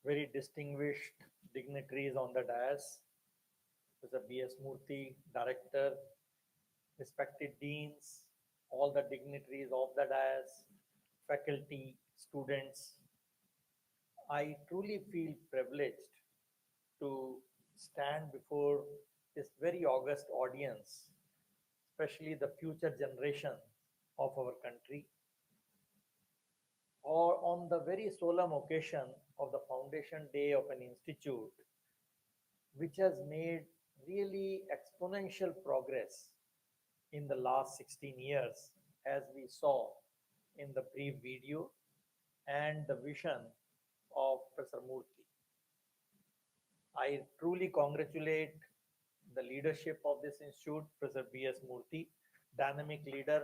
very distinguished dignitaries on the dais, Mr. B.S. Murthy, Director, respected deans, all the dignitaries of the dais, faculty, students. I truly feel privileged to stand before this very august audience, especially the future generation of our country, or on the very solemn occasion of the foundation day of an institute which has made really exponential progress in the last 16 years, as we saw in the brief video and the vision of Professor Murthy. I truly congratulate the leadership of this institute, Professor B.S. Murthy, dynamic leader,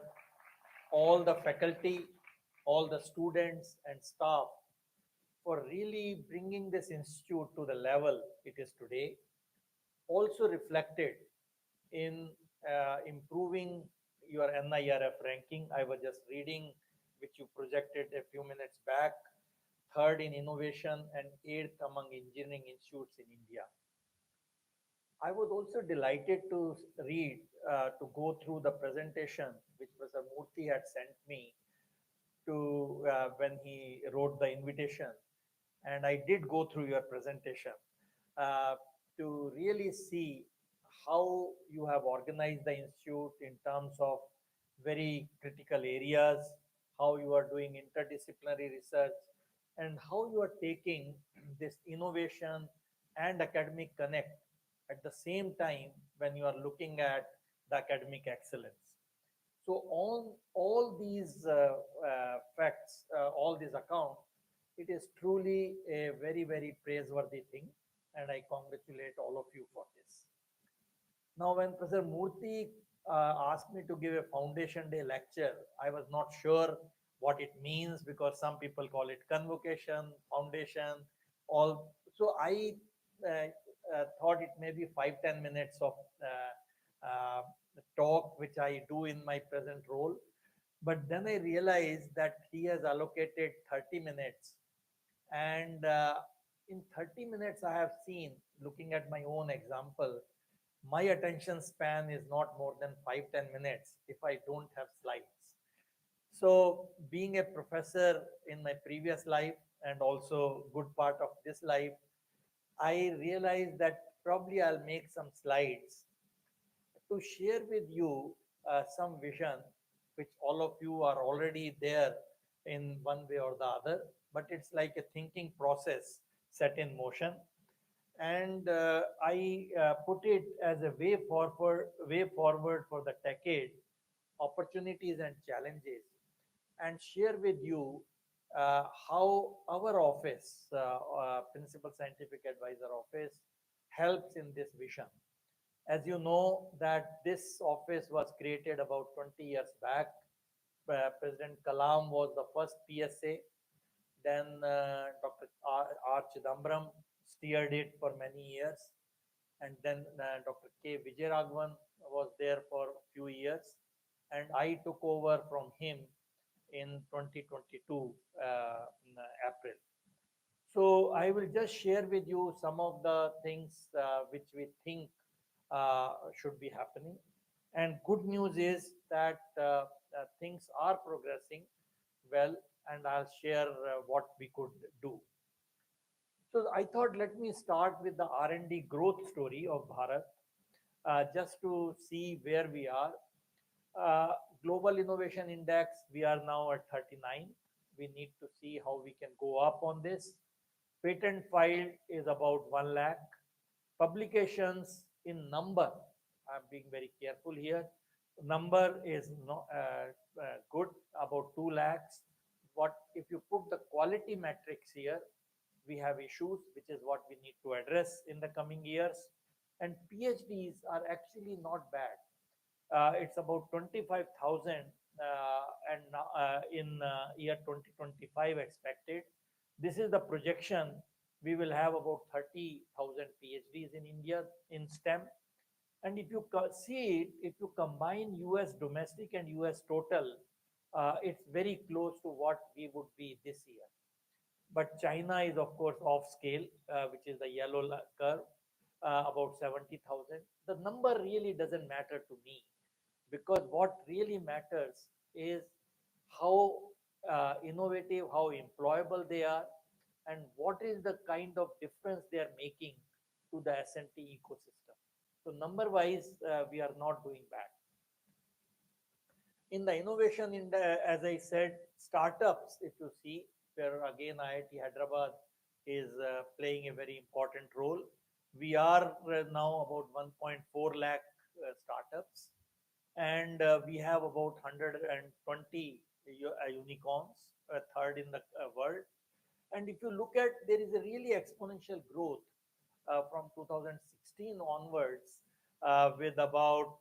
all the faculty, all the students and staff for really bringing this institute to the level it is today, also reflected in improving your NIRF ranking. I was just reading, which you projected a few minutes back, third in innovation and eighth among engineering institutes in India. I was also delighted to read, to go through the presentation which Professor Murthy had sent me to when he wrote the invitation. And I did go through your presentation uh, to really see how you have organized the institute in terms of very critical areas, how you are doing interdisciplinary research, and how you are taking this innovation and academic connect at the same time when you are looking at the academic excellence. So on all these facts, all these accounts, it is truly a very, very praiseworthy thing, and I congratulate all of you for this. Now, when Professor Murthy asked me to give a Foundation Day lecture, I was not sure what it means because some people call it convocation, foundation, all. So I thought it may be 5-10 minutes of talk, which I do in my present role. But then I realized that he has allocated 30 minutes. And in 30 minutes, I have seen, looking at my own example, my attention span is not more than 5-10 minutes if I don't have slides. So, being a professor in my previous life and also good part of this life, I realized that probably I'll make some slides to share with you some vision, which all of you are already there in one way or the other, but it's like a thinking process set in motion. And I put it as a way forward for the decade, opportunities and challenges, and share with you how our office, Principal Scientific Advisor Office, helps in this vision. As you know, that this office was created about 20 years back. President Kalam was the first PSA. Then Dr. R. Chidambaram steered it for many years. And then Dr. K. Vijayaraghavan was there for a few years. And I took over from him in 2022 in April. So I will just share with you some of the things which we think should be happening. And good news is that things are progressing well, and I'll share what we could do. So I thought let me start with the R&D growth story of Bharat, just to see where we are. Uh, Global Innovation Index, we are now at 39. We need to see how we can go up on this. Patent filed is about 1 lakh. Publications in number, I'm being very careful here. Number is not good, about 2 lakhs. What if you put the quality metrics here? We have issues, which is what we need to address in the coming years. And PhDs are actually not bad. It's about 25,000 and in year 2025 expected. This is the projection. We will have about 30,000 PhDs in India in STEM. And if you see it, if you combine US domestic and US total, it's very close to what we would be this year. But China is, of course, off scale, which is the yellow curve, about 70,000. The number really doesn't matter to me, because what really matters is how innovative, how employable they are, and what is the kind of difference they are making to the S&T ecosystem. So number wise, we are not doing bad. In the innovation, in the, as I said, startups, if you see, where again IIT Hyderabad is playing a very important role. We are now about 1.4 lakh startups, and we have about 120 unicorns, third in the world. And if you look at, there is a really exponential growth from 2016 onwards, with about,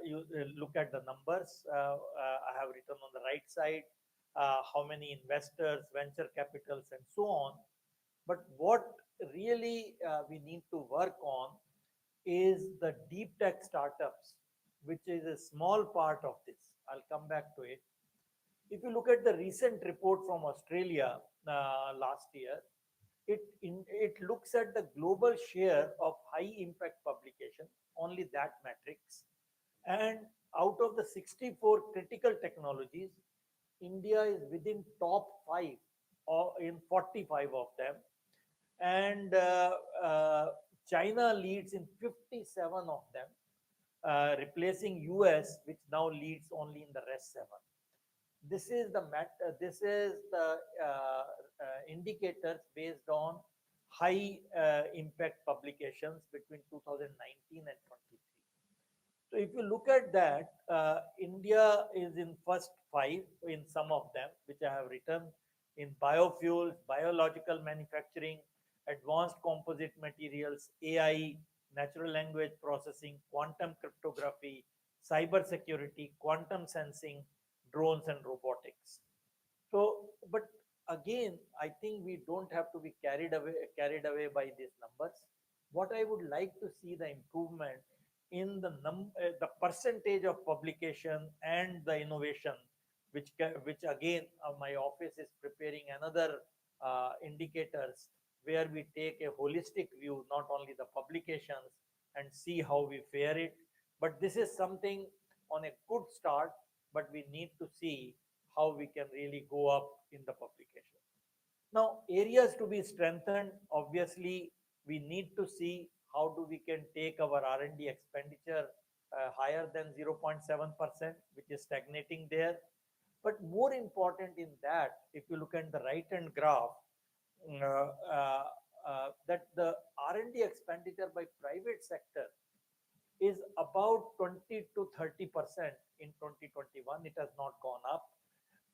you look at the numbers, I have written on the right side, how many investors, venture capitals, and so on. But what really we need to work on is the deep tech startups, which is a small part of this. I'll come back to it. If you look at the recent report from Australia last year, it looks at the global share of high impact publication, only that matrix, and out of the 64 critical technologies, India is within top 5 or in 45 of them, and China leads in 57 of them, replacing US, which now leads only in the rest 7. This is the indicators based on high impact publications between 2019 and 23. So if you look at that, India is in first 5 in some of them, which I have written, in biofuels, biological manufacturing, advanced composite materials, AI, natural language processing, quantum cryptography, cyber security, quantum sensing, drones, and robotics. So, but again, I think we don't have to be carried away by these numbers. What I would like to see the improvement in the percentage of publication and the innovation, which again, my office is preparing another indicators where we take a holistic view, not only the publications, and see how we fare it. But this is something on a good start, but we need to see how we can really go up in the publication. Now, areas to be strengthened, obviously, we need to see how do we can take our R&D expenditure higher than 0.7%, which is stagnating there. But more important in that, if you look at the right-hand graph, uh, uh, that the R&D expenditure by private sector is about 20 to 30% in 2021. It has not gone up,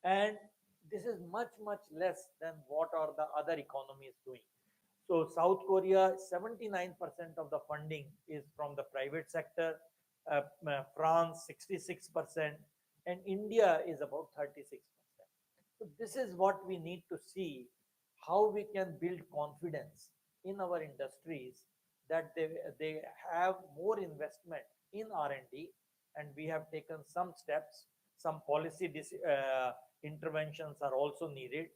and this is much less than what are the other economies doing. So South Korea, 79% of the funding is from the private sector, France 66%, and India is about 36%. So this is what we need to see, how we can build confidence in our industries, that they have more investment in R&D, and we have taken some steps. Some policy interventions are also needed.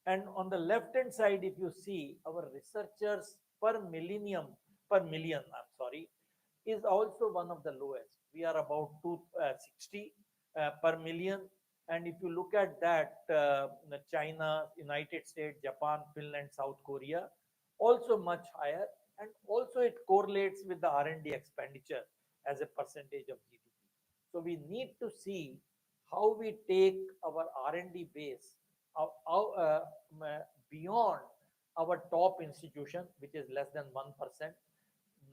And on the left hand side, if you see, our researchers per million, I'm sorry, is also one of the lowest. We are about 260 per million. And if you look at that, China, United States, Japan, Finland, South Korea, also much higher. And also it correlates with the R&D expenditure as a percentage of GDP. So we need to see how we take our R&D base beyond our top institution, which is less than 1%.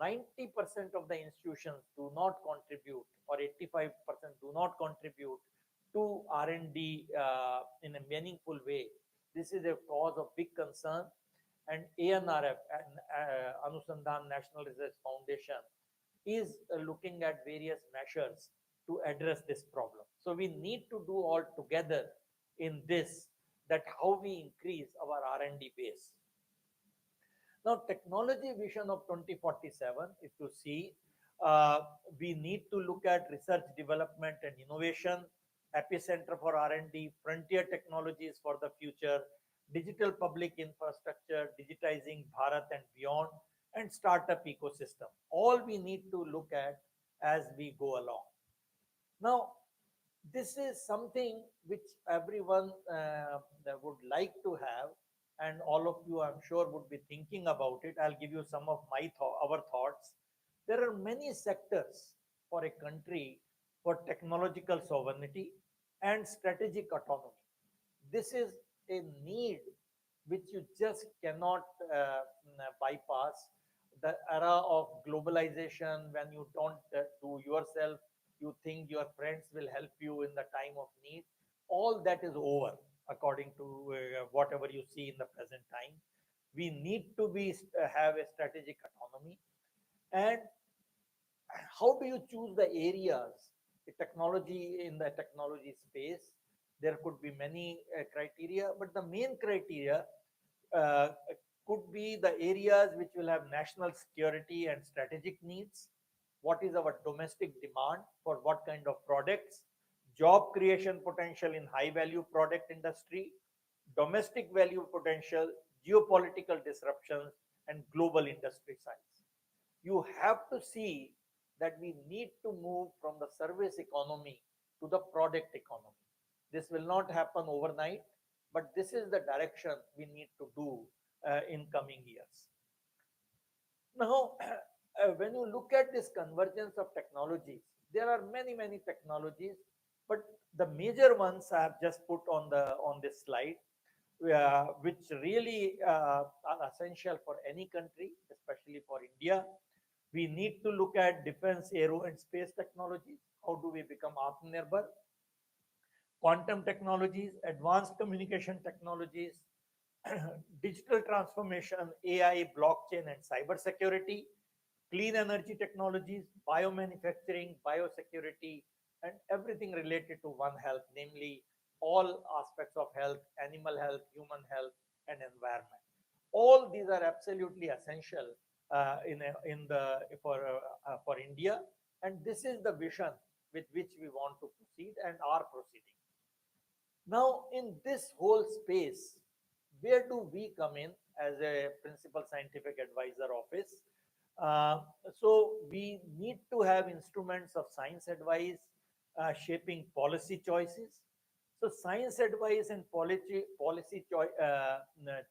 90% of the institutions do not contribute, or 85% do not contribute to R&D in a meaningful way. This is a cause of big concern, and ANRF, Anusandhan National Research Foundation, is looking at various measures to address this problem. So we need to do all together in this, that how we increase our R&D base. Now, technology vision of 2047, if you see, uh, we need to look at research, development, and innovation, epicenter for R&D, frontier technologies for the future, digital public infrastructure, digitizing Bharat and beyond, and startup ecosystem. All we need to look at as we go along. Now, this is something which everyone would like to have, and all of you, I'm sure, would be thinking about it. I'll give you some of our thoughts. There are many sectors for a country for technological sovereignty and strategic autonomy. This is a need which you just cannot bypass. The era of globalization, when you don't do yourself, you think your friends will help you in the time of need. All that is over, according to whatever you see in the present time. We need to have a strategic autonomy. And how do you choose the areas, the technology in the technology space? There could be many criteria, but the main criteria uh, could be the areas which will have national security and strategic needs. What is our domestic demand for what kind of products? Job creation potential in high value product industry, domestic value potential, geopolitical disruptions, and global industry size. You have to see that we need to move from the service economy to the product economy. This will not happen overnight, but this is the direction we need to do in coming years. Now, when you look at this convergence of technologies, there are many, many technologies, but the major ones I have just put on this slide, which really are essential for any country, especially for India. We need to look at defense, aero, and space technologies. How do we become Atmanirbhar? Quantum technologies, advanced communication technologies, digital transformation, AI, blockchain, and cybersecurity, clean energy technologies, biomanufacturing, biosecurity, and everything related to One Health, namely all aspects of health, animal health, human health, and environment. All these are absolutely essential for India, and this is the vision with which we want to proceed and are proceeding. Now, in this whole space, where do we come in as a principal scientific advisor office? Uh, so, we need to have instruments of science advice shaping policy choices. So, science advice and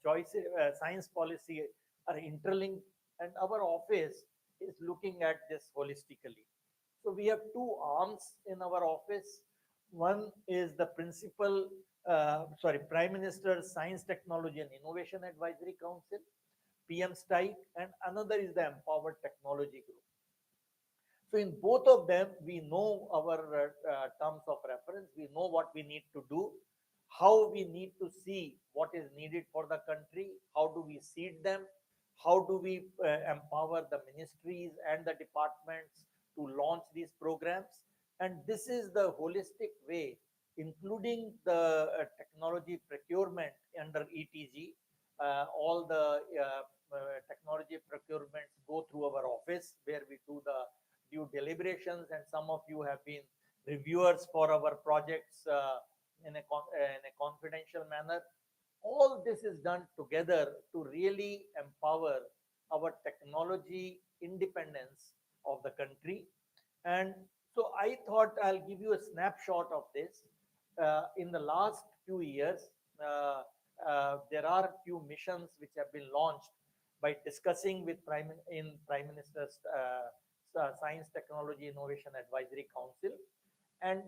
choices, science policy are interlinked, and our office is looking at this holistically. So, we have two arms in our office. One is the Prime Minister's Science, Technology and Innovation Advisory Council, PM STIKE, and another is the Empowered Technology Group. So in both of them, we know our terms of reference. We know what we need to do, how we need to see what is needed for the country, how do we seed them, how do we empower the ministries and the departments to launch these programs. And this is the holistic way, including the technology procurement under ETG. All the technology procurements go through our office where we do the due deliberations, and some of you have been reviewers for our projects in a confidential manner. All this is done together to really empower our technology independence of the country. And so I thought I'll give you a snapshot of this. In the last few years, there are few missions which have been launched by discussing with Prime Minister's Science, Technology, Innovation Advisory Council. And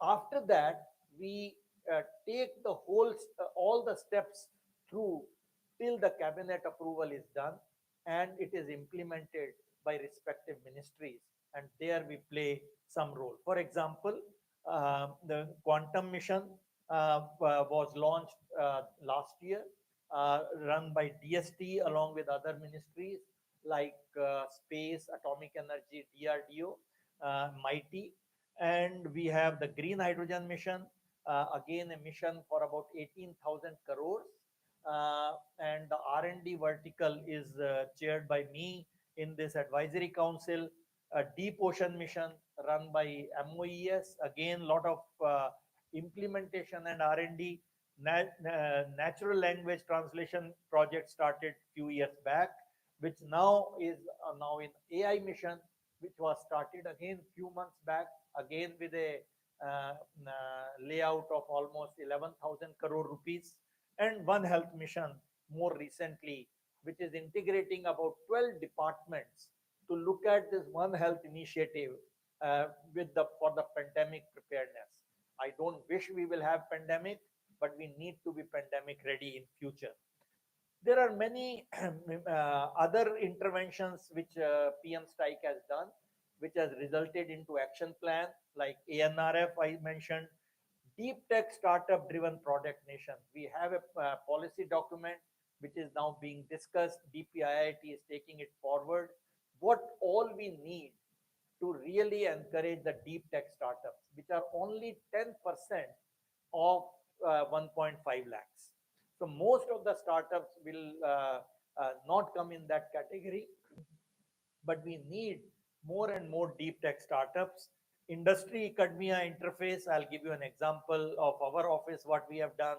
after that, we take all the steps through till the cabinet approval is done and it is implemented by respective ministries. And there we play some role. For example, the quantum mission was launched last year, run by DST along with other ministries like Space, Atomic Energy, DRDO, MIghty. And we have the Green Hydrogen Mission, again a mission for about 18,000 crores. And the R&D vertical is chaired by me in this advisory council. A Deep Ocean Mission run by MOES, again lot of implementation and R&D. Natural language translation project started few years back, which now is now in AI mission, which was started again few months back, again with a layout of almost 11,000 crore rupees, and One Health mission more recently, which is integrating about 12 departments to look at this One Health initiative with the for the pandemic preparedness. I don't wish we will have pandemic, but we need to be pandemic ready in future. There are many other interventions which PM Strike has done, which has resulted into action plan like ANRF I mentioned, deep tech startup driven product nation. We have a policy document which is now being discussed. DPIIT is taking it forward. What all we need to really encourage the deep tech startups, which are only 10% of 1.5 lakhs. So most of the startups will not come in that category, but we need more and more deep tech startups. Industry academia interface, I'll give you an example of our office, what we have done,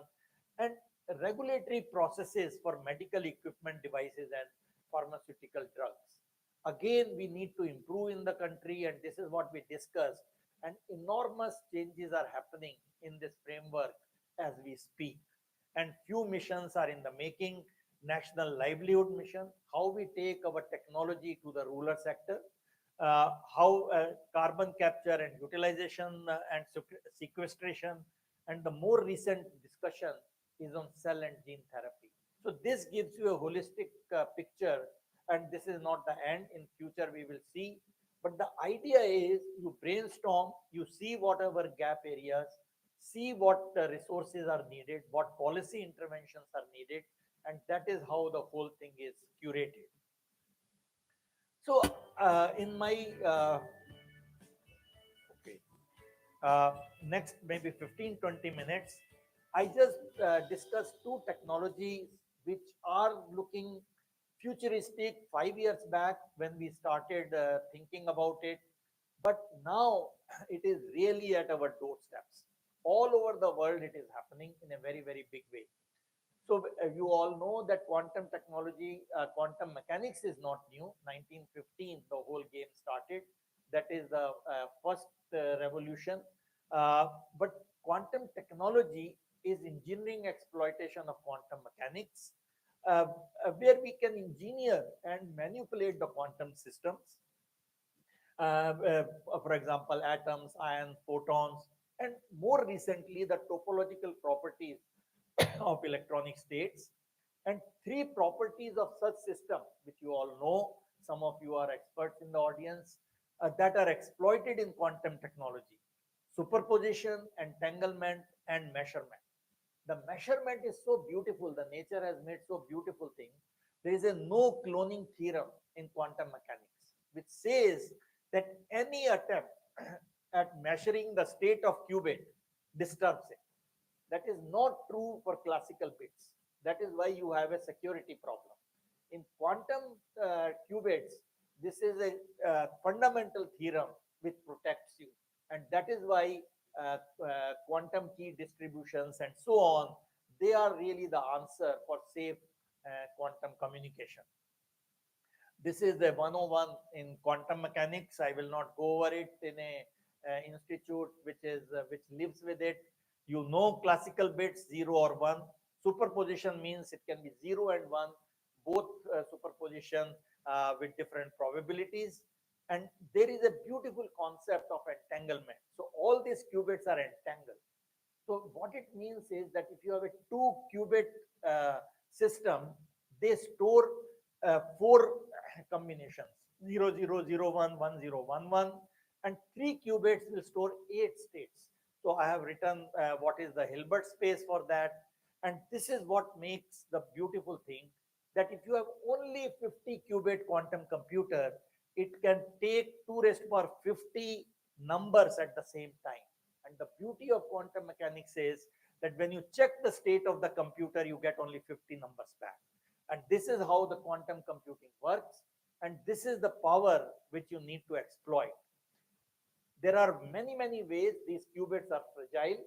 and regulatory processes for medical equipment devices and pharmaceutical drugs. Again, we need to improve in the country, and this is what we discussed. And enormous changes are happening in this framework as we speak. And few missions are in the making. National livelihood mission, how we take our technology to the rural sector, how carbon capture and utilization and sequestration, and the more recent discussion is on cell and gene therapy. So this gives you a holistic picture, and this is not the end. In future, we will see. But the idea is you brainstorm, you see whatever gap areas, see what resources are needed, what policy interventions are needed, and that is how the whole thing is curated. So, in my okay, uh, next maybe 15-20 minutes, I just discussed two technologies which are looking futuristic 5 years back when we started thinking about it, but now it is really at our doorsteps. All over the world, it is happening in a very, very big way. So you all know that quantum technology, quantum mechanics is not new. 1915, the whole game started. That is the first revolution. But quantum technology is engineering exploitation of quantum mechanics, uh, where we can engineer and manipulate the quantum systems. For example, atoms, ions, photons, and more recently, the topological properties of electronic states, and three properties of such system, which you all know, some of you are experts in the audience, that are exploited in quantum technology: superposition, entanglement, and measurement. The measurement is so beautiful, the nature has made so beautiful thing. There is a no cloning theorem in quantum mechanics, which says that any attempt at measuring the state of qubit disturbs it. That is not true for classical bits. That is why you have a security problem. In quantum qubits, this is a fundamental theorem which protects you. And that is why quantum key distributions and so on, they are really the answer for safe quantum communication. This is the 101 in quantum mechanics. I will not go over it in a institute which lives with it. You know classical bits 0 or 1. Superposition means it can be 0 and 1, both superposition with different probabilities. And there is a beautiful concept of entanglement. So all these qubits are entangled. So what it means is that if you have a two qubit system, they store four combinations: 00011011, and three qubits will store 8 states. So I have written what is the Hilbert space for that. And this is what makes the beautiful thing, that if you have only 50 qubit quantum computer, it can take 2 raised to power 50 numbers at the same time. And the beauty of quantum mechanics is that when you check the state of the computer, you get only 50 numbers back. And this is how the quantum computing works. And this is the power which you need to exploit. There are many, many ways these qubits are fragile.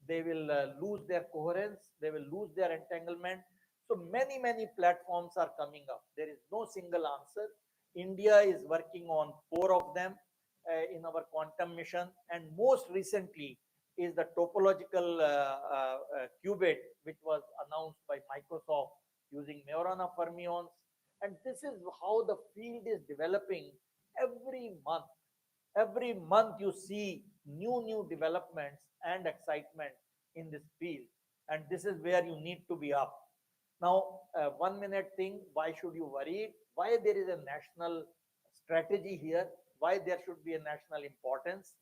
they will lose their coherence, they will lose their entanglement. So many platforms are coming up. There is no single answer. India is working on four of them in our quantum mission, and most recently is the topological qubit, which was announced by Microsoft using Majorana fermions. And this is how the field is developing every month. Every month you see new developments and excitement in this field, and this is where you need to be up. Now, 1 minute thing, why should you worry? Why there is a national strategy here? Why there should be a national importance?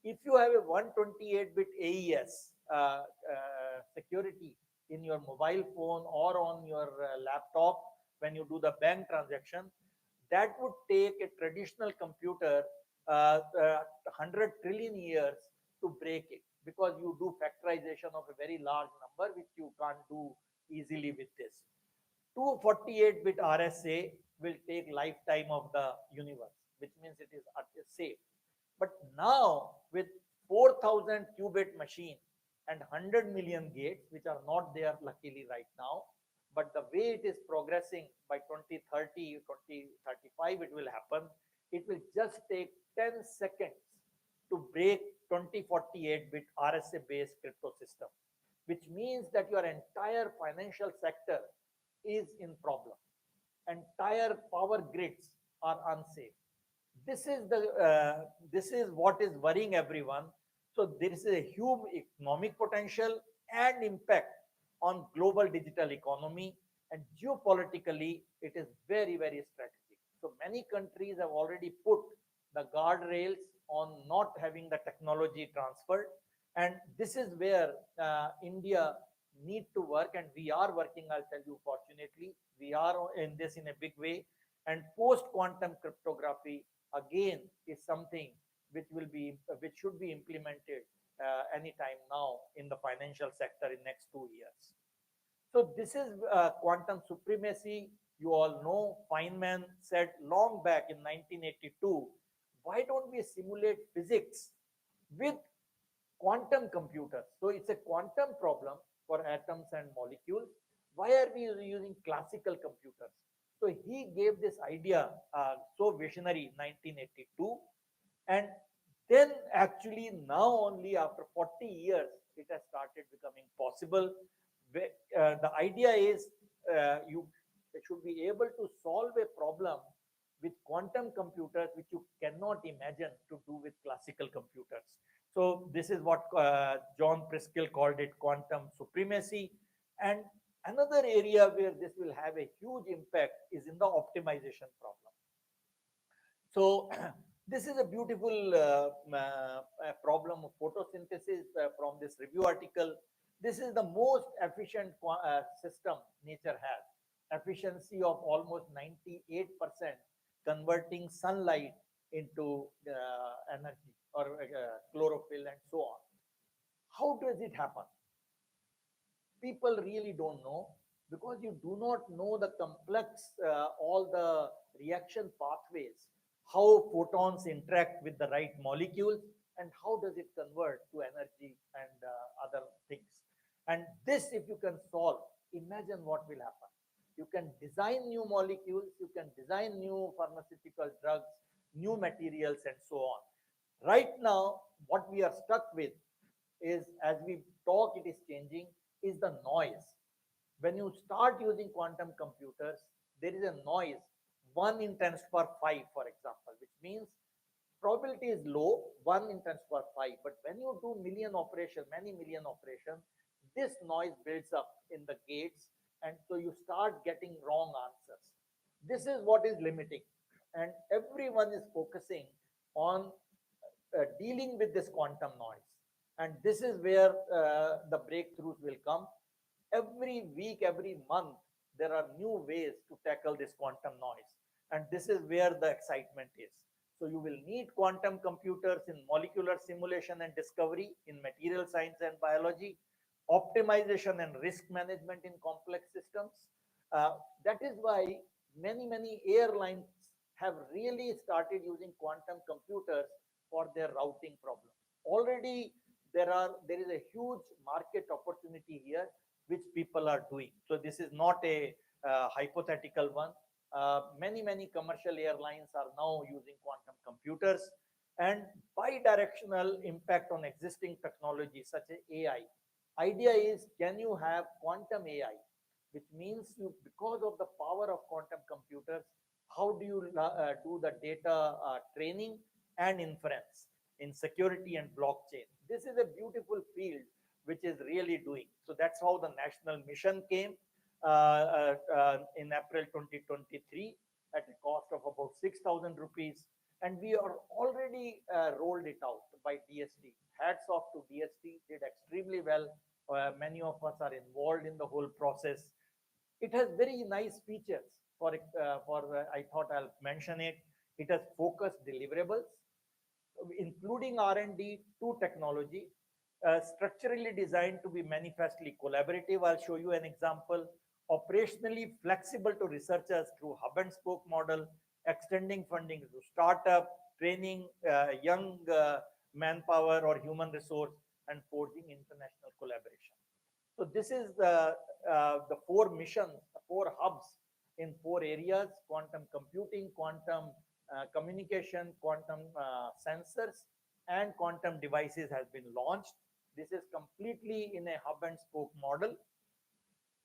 If you have a 128-bit AES security in your mobile phone or on your laptop when you do the bank transaction, that would take a traditional computer 100 trillion years to break it, because you do factorization of a very large number, which you can't do easily with this. 248-bit RSA will take lifetime of the universe, which means it is safe. But now with 4,000 qubit machine and 100 million gates, which are not there luckily right now, but the way it is progressing, by 2030, 2035, it will happen. It will just take 10 seconds to break 2048-bit RSA based crypto system, which means that your entire financial sector is in problem. Entire power grids are unsafe. This is what is worrying everyone. So there is a huge economic potential and impact on global digital economy, and geopolitically it is very strategic. So many countries have already put the guardrails on not having the technology transferred, and this is where India need to work, and we are working. I'll tell you, fortunately we are in this in a big way. And post quantum cryptography again is something which should be implemented anytime now in the financial sector in next 2 years. So this is quantum supremacy. You all know Feynman said long back in 1982, why don't we simulate physics with quantum computers? So it's a quantum problem for atoms and molecules. Why are we using classical computers? So he gave this idea, so visionary, 1982. And then actually now only after 40 years, it has started becoming possible. The idea is you should be able to solve a problem with quantum computers, which you cannot imagine to do with classical computers. So this is what John Preskill called it, quantum supremacy. And another area where this will have a huge impact is in the optimization problem. So this is a beautiful problem of photosynthesis from this review article. This is the most efficient system nature has. Efficiency of almost 98%, converting sunlight into energy or chlorophyll and so on. How does it happen? People really don't know, because you do not know the complex, all the reaction pathways, how photons interact with the right molecules, and how does it convert to energy and other things. And this, if you can solve, imagine what will happen. You can design new molecules, you can design new pharmaceutical drugs, new materials, and so on. Right now, what we are stuck with is, as we talk, it is changing, is the noise. When you start using quantum computers, there is a noise, 1 in 10 to power 5, for example, which means probability is low, 1 in 10 to power 5. But when you do many million operations, this noise builds up in the gates, and so you start getting wrong answers. This is what is limiting, and everyone is focusing on dealing with this quantum noise. And this is where the breakthroughs will come. Every week, every month, there are new ways to tackle this quantum noise. And this is where the excitement is. So you will need quantum computers in molecular simulation and discovery, in material science and biology, optimization and risk management in complex systems. That is why many airlines have really started using quantum computers for their routing problems. Already there is a huge market opportunity here which people are doing. So this is not a hypothetical one. Many commercial airlines are now using quantum computers, and bidirectional impact on existing technologies such as AI. Idea is, can you have quantum AI, which means you, because of the power of quantum computers, how do you do the data training and inference in security and blockchain? This is a beautiful field which is really doing. So that's how the national mission came in April 2023 at a cost of about 6,000 rupees. And we are already rolled it out by DST. Hats off to DST, did extremely well. Many of us are involved in the whole process. It has very nice features. I thought I'll mention it. It has focused deliverables, including R&D to technology, structurally designed to be manifestly collaborative. I'll show you an example. Operationally flexible to researchers through hub and spoke model, extending funding to startup, training young manpower or human resource, and forging international collaboration. So this is the four missions, four hubs in four areas: quantum computing, quantum communication, quantum sensors, and quantum devices has been launched. This is completely in a hub and spoke model.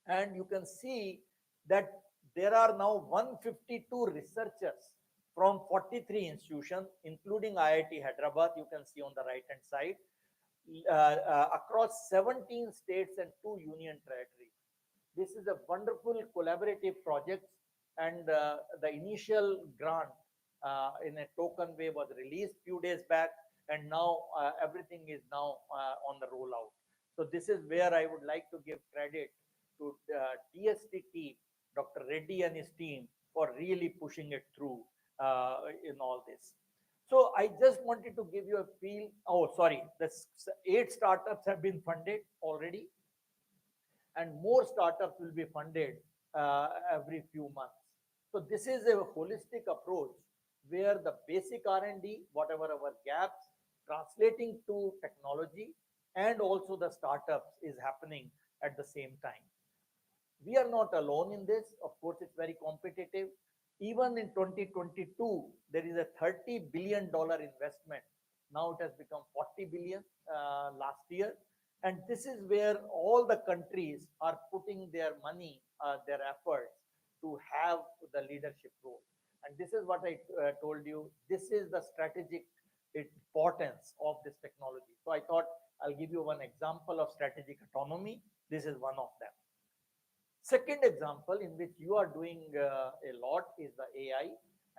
And you can see that there are now 152 researchers from 43 institutions, including IIT Hyderabad, you can see on the right hand side, across 17 states and 2 union territories. This is a wonderful collaborative project, and the initial grant in a token way was released few days back, and now everything is now on the rollout. So this is where I would like to give credit to the DST team, Dr. Reddy and his team, for really pushing it through in all this. So I just wanted to give you a feel. Oh, sorry, the 8 startups have been funded already, and more startups will be funded every few months. So this is a holistic approach where the basic R&D, whatever our gaps, translating to technology, and also the startups is happening at the same time. We are not alone in this. Of course, it's very competitive. Even in 2022, there is a $30 billion investment. Now it has become 40 billion last year. And this is where all the countries are putting their money, their efforts to have the leadership role. And this is what I told you. This is the strategic importance of this technology. So I thought I'll give you one example of strategic autonomy. This is one of them. Second example in which you are doing a lot is the AI,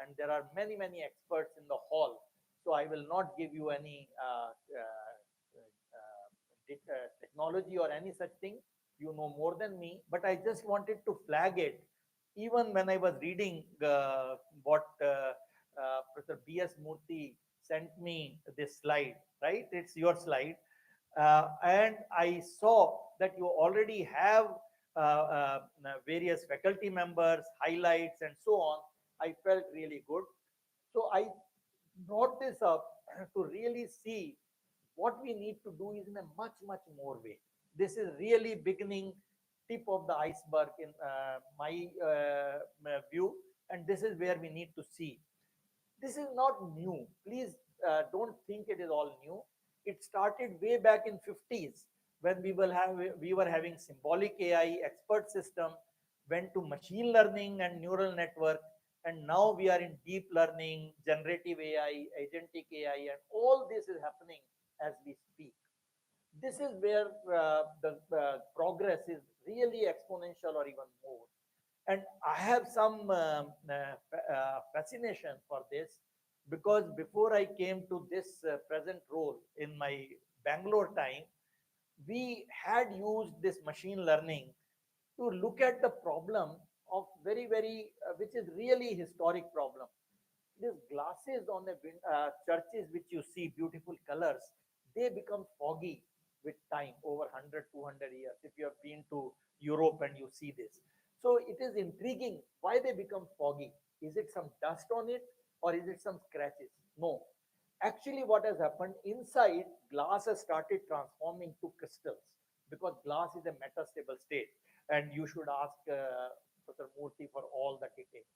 and there are many experts in the hall. So I will not give you any technology or any such thing. You know more than me, but I just wanted to flag it. Even when I was reading what Professor B.S. Murthy sent me this slide, right? It's your slide. And I saw that you already have various faculty members, highlights, and so on. I felt really good. So I brought this up to really see what we need to do is in a much more way. This is really beginning tip of the iceberg in my view, and this is where we need to see. This is not new. Please don't think it is all new. It started way back in 50s when we were having symbolic AI, expert system, went to machine learning and neural network, and now we are in deep learning, generative AI, agentic AI, and all this is happening as we speak. This is where the progress is really exponential or even more. And I have some fascination for this, because before I came to this present role in my Bangalore time, we had used this machine learning to look at the problem of which is really historic problem. These glasses on the churches which you see, beautiful colors, they become foggy with time over 100, 200 years. If you have been to Europe and you see this. So it is intriguing why they become foggy. Is it some dust on it or is it some scratches? No. Actually, what has happened inside, glass has started transforming to crystals because glass is a metastable state. And you should ask Professor Murthy for all the details.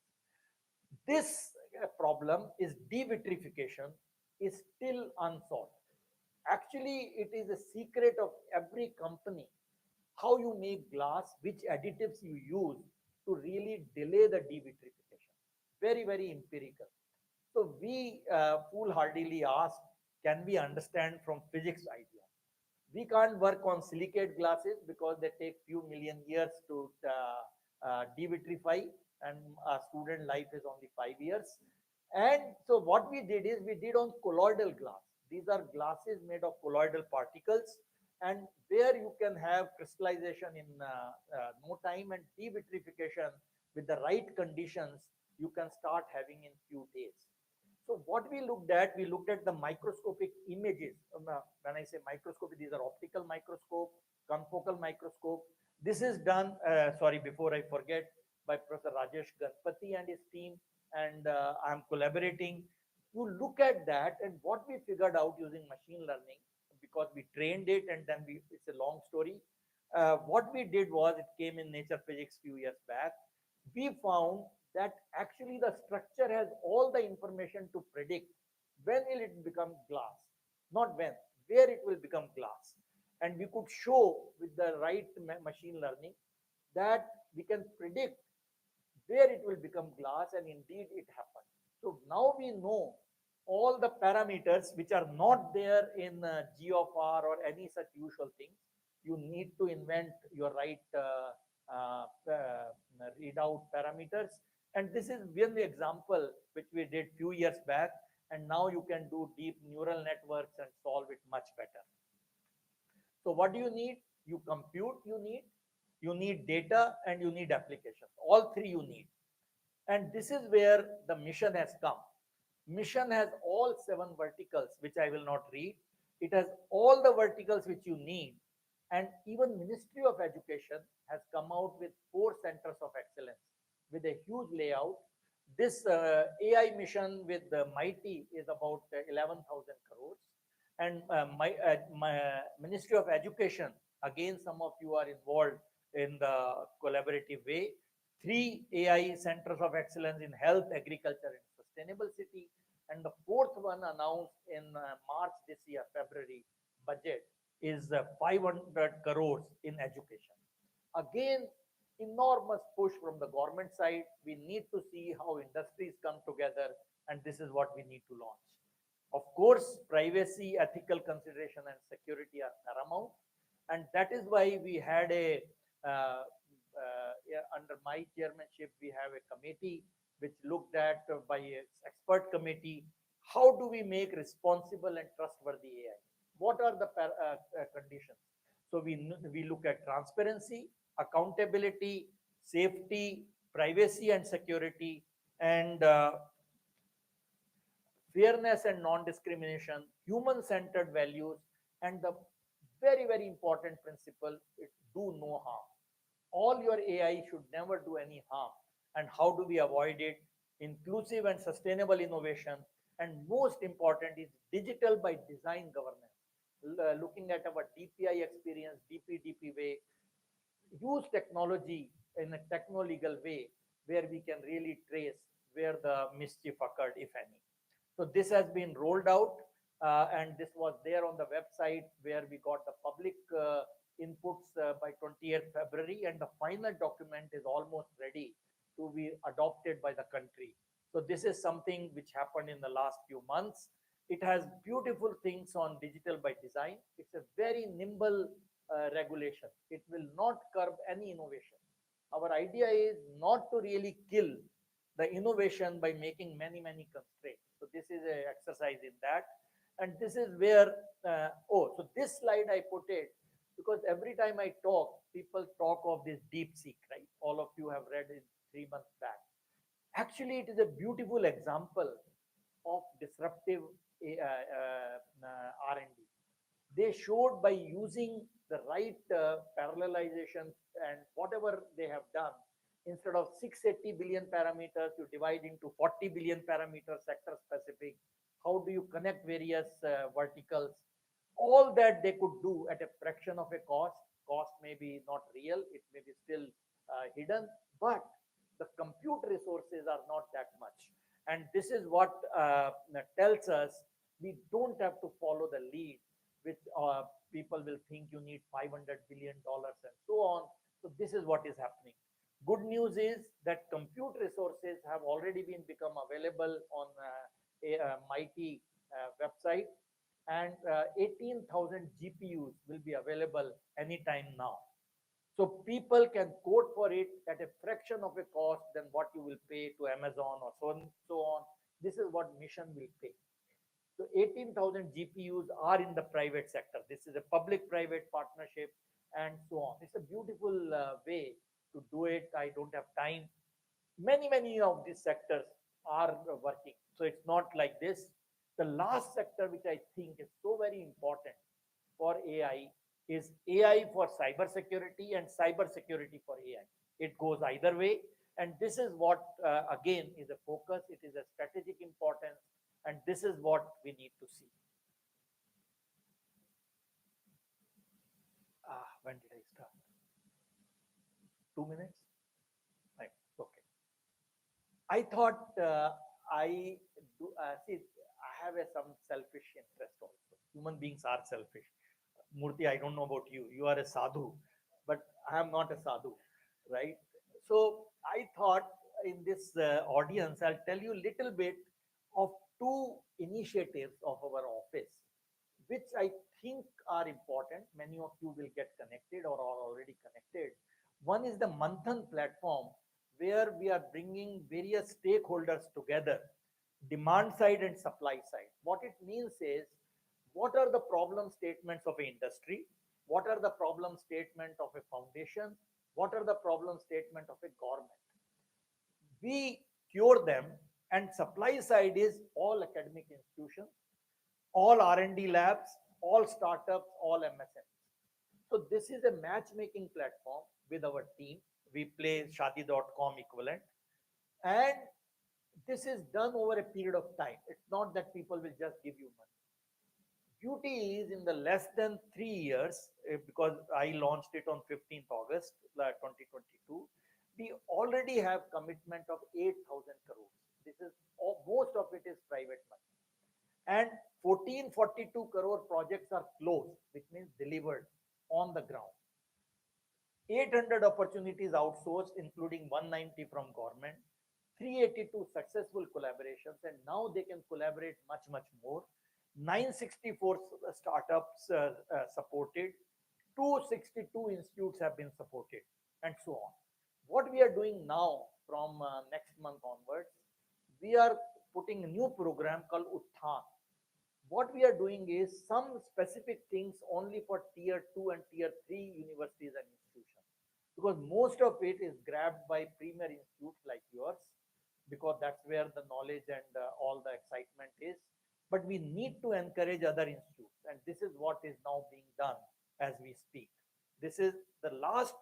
This problem is devitrification is still unsolved. Actually, it is a secret of every company how you make glass, which additives you use to really delay the devitrification. Very, very empirical. So we foolhardily ask, can we understand from physics idea? We can't work on silicate glasses because they take few million years to devitrify, and our student life is only 5 years. And so what we did is we did on colloidal glass. These are glasses made of colloidal particles, and where you can have crystallization in no time and devitrification with the right conditions, you can start having in few days. So what we looked at the microscopic images. When I say microscopic, these are optical microscope, confocal microscope. This is done, sorry, before I forget, by Professor Rajesh Ganpati and his team, and I'm collaborating. You look at that, and what we figured out using machine learning, because we trained it, and then it's a long story. What we did was, it came in Nature Physics few years back. We found that actually the structure has all the information to predict when will it become glass, not when, where it will become glass. And we could show with the right machine learning that we can predict where it will become glass, and indeed it happened. So now we know all the parameters which are not there in G of R or any such usual things. You need to invent your right readout parameters. And this is one example which we did few years back, and now you can do deep neural networks and solve it much better. So what do you need? You compute, you need data, and you need applications. All three you need. And this is where the mission has come. Mission has all 7 verticals, which I will not read. It has all the verticals which you need. And even Ministry of Education has come out with 4 centers of excellence with a huge layout. This AI mission with the Mighty is about 11,000 crores. And my Ministry of Education, again, some of you are involved in the collaborative way. 3 AI centers of excellence in health, agriculture, and sustainable city. And the fourth one announced in March this year, February budget, is 500 crores in education. Again, enormous push from the government side. We need to see how industries come together, and this is what we need to launch. Of course, privacy, ethical consideration, and security are paramount, and that is why we had yeah, under my chairmanship, we have a committee which looked at by an expert committee, how do we make responsible and trustworthy AI? What are the conditions? So we look at transparency, accountability, safety, privacy and security, and fairness and non-discrimination, human-centered values, and the very, very important principle is do no harm. All your AI should never do any harm. And how do we avoid it? Inclusive and sustainable innovation. And most important is digital by design governance. Looking at our DPI experience, DPDP way, use technology in a techno-legal way where we can really trace where the mischief occurred, if any. So this has been rolled out, and this was there on the website where we got the public inputs by 20th February, and the final document is almost ready to be adopted by the country. So this is something which happened in the last few months. It has beautiful things on digital by design. It's a very nimble regulation. It will not curb any innovation. Our idea is not to really kill the innovation by making many, many constraints. So this is an exercise in that. And this is where, so this slide I put it because every time I talk, people talk of this deep seek, right? All of you have read it 3 months back. Actually, it is a beautiful example of disruptive R&D. They showed by using the right parallelization and whatever they have done, instead of 680 billion parameters, you divide into 40 billion parameters, sector specific. how do you connect various verticals. All that they could do at a fraction of a cost may be not real, it may be still hidden, but the compute resources are not that much. And this is what tells us we don't have to follow the lead, which people will think you need $500 billion and so on. So this is what is happening. Good news is that compute resources have already been become available on a mighty website, and 18,000 GPUs will be available anytime now. So people can code for it at a fraction of a cost than what you will pay to Amazon or so on. This is what Mission will pay. So 18,000 GPUs are in the private sector. This is a public-private partnership and so on. It's a beautiful way to do it. I don't have time. Many of these sectors are working. So it's not like this. The last sector, which I think is so very important for AI, is AI for cybersecurity and cybersecurity for AI. It goes either way. And this is what, again, is a focus. It is a strategic importance. And this is what we need to see. When did I start? 2 minutes? Right. Okay. I thought I do see. I have some selfish interest also. Human beings are selfish. Murthy, I don't know about you. You are a sadhu, but I am not a sadhu, right? So I thought in this audience, I'll tell you a little bit of two initiatives of our office, which I think are important. Many of you will get connected or are already connected. One is the Manthan platform, where we are bringing various stakeholders together, demand side and supply side. What it means is, what are the problem statements of an industry? What are the problem statement of a foundation? What are the problem statement of a government? We cure them, and supply side is all academic institutions, all R&D labs, all startups, all MSMEs. So this is a matchmaking platform with our team. We play Shadi.com equivalent, and this is done over a period of time. It's not that people will just give you money. Beauty is in the less than 3 years, because I launched it on 15th August 2022. We already have commitment of 8,000 crores. This is most of it is private money, and 1442 crore projects are closed, which means delivered on the ground. 800 opportunities outsourced, including 190 from government, 382 successful collaborations, and now they can collaborate much more. 964 startups supported, 262 institutes have been supported, and so on. What we are doing now from next month onwards, we are putting a new program called Utthan. What we are doing is some specific things only for tier 2 and tier 3 universities and institutions, because most of it is grabbed by premier institutes like yours, because that's where the knowledge and all the excitement is. But we need to encourage other institutes, and this is what is now being done as we speak. This is the last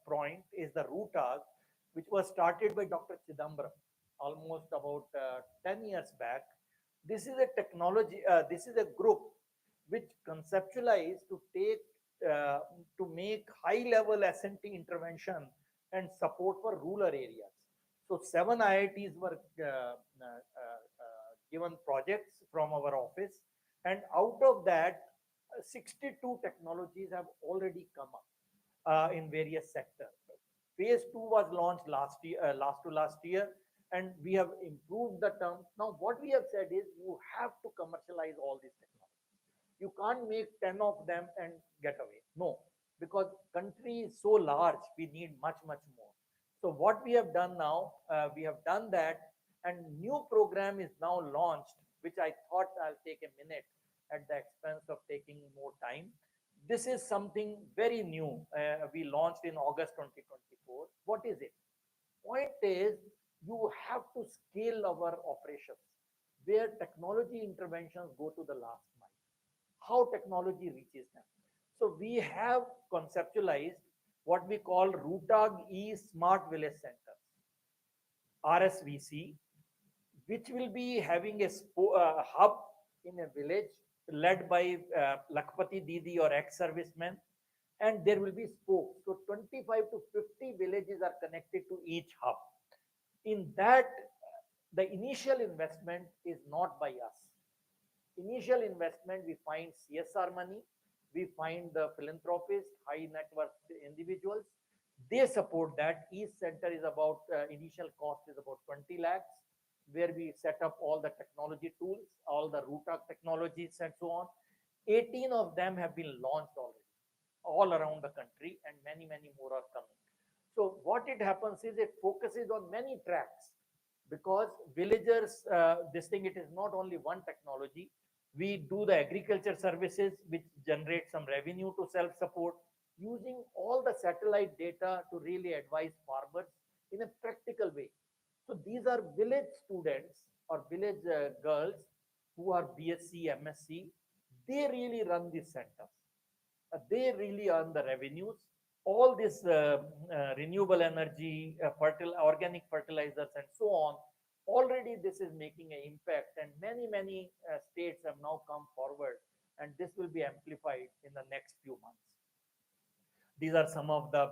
point, is the ROOTAG, which was started by Dr. Chidambaram almost about 10 years back. This is a technology, this is a group which conceptualized to take to make high level S&T intervention and support for rural areas. So 7 IITs were given projects from our office, and out of that, 62 technologies have already come up in various sectors. Phase 2 was launched last year, and we have improved the terms. Now, what we have said is you have to commercialize all these technologies. You can't make 10 of them and get away. No, because country is so large, we need much more. So what we have done now, we have done that, and new program is now launched, which I thought I'll take a minute at the expense of taking more time. This is something very new. We launched in August 2024. What is it? Point is, you have to scale our operations where technology interventions go to the last mile. How technology reaches them. So we have conceptualized what we call ROOTAG E Smart Village Centers, RSVC. which will be having a hub in a village led by Lakpati Didi or ex-servicemen, and there will be spokes. So 25 to 50 villages are connected to each hub. In that, the initial investment is not by us. Initial investment, we find CSR money, we find the philanthropists, high net worth individuals. They support that. Each center is about, initial cost is about 20 lakhs, where we set up all the technology tools, all the RUTAC technologies, and so on. 18 of them have been launched already, all around the country, and many, many more are coming. So, what it happens is it focuses on many tracks because villagers, this thing, it is not only one technology. We do the agriculture services, which generate some revenue to self support, using all the satellite data to really advise farmers in a practical way. So these are village students or village girls who are BSc, MSc. They really run these centers. They really earn the revenues. All this renewable energy, organic fertilizers, and so on. Already, this is making an impact, and many, many states have now come forward, and this will be amplified in the next few months. These are some of the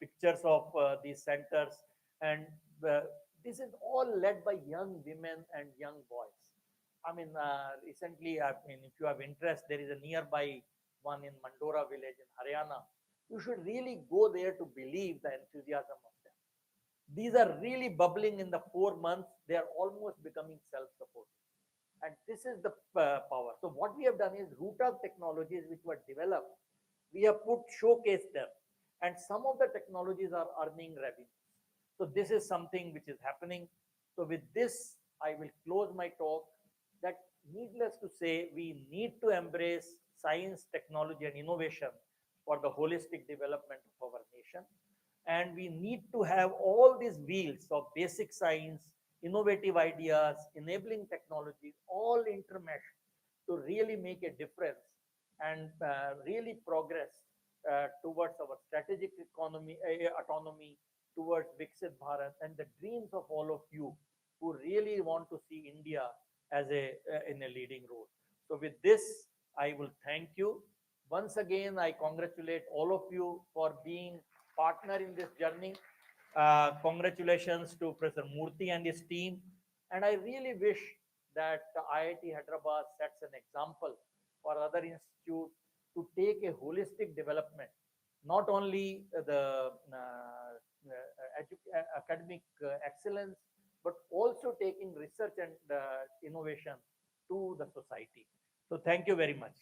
pictures of these centers, and uh, this is all led by young women and young boys. I mean, recently, I mean, if you have interest, there is a nearby one in Mandora village in Haryana. You should really go there to believe the enthusiasm of them. These are really bubbling in the 4 months. They are almost becoming self-supporting. And this is the power. So what we have done is root of technologies which were developed, we have put showcase them, and some of the technologies are earning revenue. So this is something which is happening. So with this, I will close my talk. That needless to say, we need to embrace science, technology, and innovation for the holistic development of our nation. And we need to have all these wheels of basic science, innovative ideas, enabling technologies, all intermeshed to really make a difference and really progress towards our strategic economy, autonomy, towards Viksit Bharat, and the dreams of all of you who really want to see India as in a leading role. So with this, I will thank you. Once again, I congratulate all of you for being partner in this journey. Congratulations to Professor Murthy and his team. And I really wish that IIT Hyderabad sets an example for other institutes to take a holistic development, not only the academic excellence, but also taking research and innovation to the society. So thank you very much.